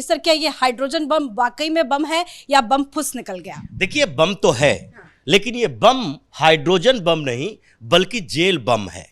Sir, क्या ये hydrogen bomb वाकई में बम है या बम फुस निकल गया? देखिए, बम तो है, लेकिन ये बम हाइड्रोजन बम नहीं बल्कि जेल बम है।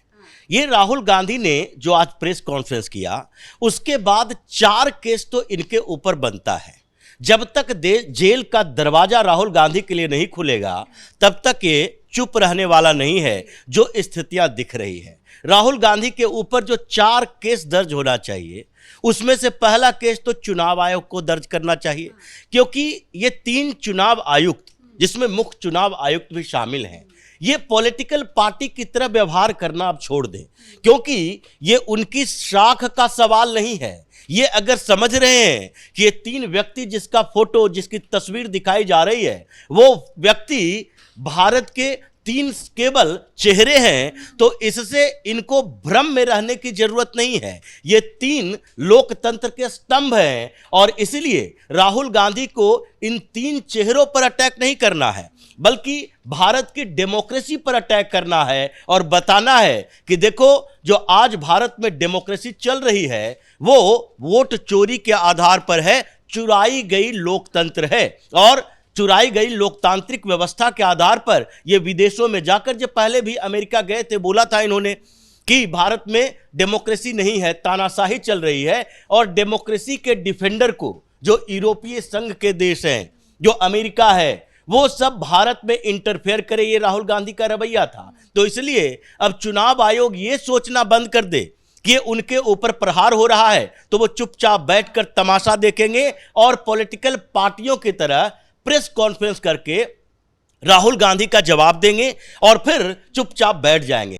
ये राहुल गांधी ने जो आज प्रेस कॉन्फ्रेंस किया, उसके बाद 4 केस तो इनके ऊपर बनता है। जब तक जेल का दरवाजा राहुल गांधी के लिए नहीं खुलेगा, तब तक ये चुप रहने वाला नहीं है। जो स्थितियां दिख रही है, राहुल गांधी के ऊपर जो 4 केस दर्ज होना चाहिए, उसमें से पहला केस तो चुनाव आयोग को दर्ज करना चाहिए, क्योंकि ये 3 चुनाव आयुक्त, जिसमें मुख्य चुनाव आयुक्त भी शामिल हैं, ये पॉलिटिकल पार्टी की तरह व्यवहार करना अब छोड़ दें, क्योंकि ये उनकी शाख का सवाल नहीं है। ये अगर समझ रहे हैं कि ये 3 व्यक्ति जिसका फोटो, जिसकी तस्वीर दिखाई जा रही है, वो व्यक्ति भारत के 3 केवल चेहरे हैं, तो इससे इनको भ्रम में रहने की जरूरत नहीं है। ये 3 लोकतंत्र के स्तंभ हैं, और इसलिए राहुल गांधी को इन 3 चेहरों पर अटैक नहीं करना है, बल्कि भारत की डेमोक्रेसी पर अटैक करना है और बताना है कि देखो, जो आज भारत में डेमोक्रेसी चल रही है, वो वोट चोरी के आधार पर है, चुराई गई लोकतंत्र है। और चुराई गई लोकतांत्रिक व्यवस्था के आधार पर ये विदेशों में जाकर, जो पहले भी अमेरिका गए थे, बोला था इन्होंने कि भारत में डेमोक्रेसी नहीं है, तानाशाही चल रही है। और डेमोक्रेसी के डिफेंडर को, जो यूरोपीय संघ के देश हैं, जो अमेरिका है, वो सब भारत में इंटरफेयर करे, ये राहुल गांधी का रवैया था। तो इसलिए अब चुनाव आयोग ये सोचना बंद कर दे कि उनके ऊपर प्रहार हो रहा है, तो वो चुपचाप बैठकर तमाशा देखेंगे और पॉलिटिकल पार्टियों की तरह प्रेस कॉन्फ्रेंस करके राहुल गांधी का जवाब देंगे और फिर चुपचाप बैठ जाएंगे।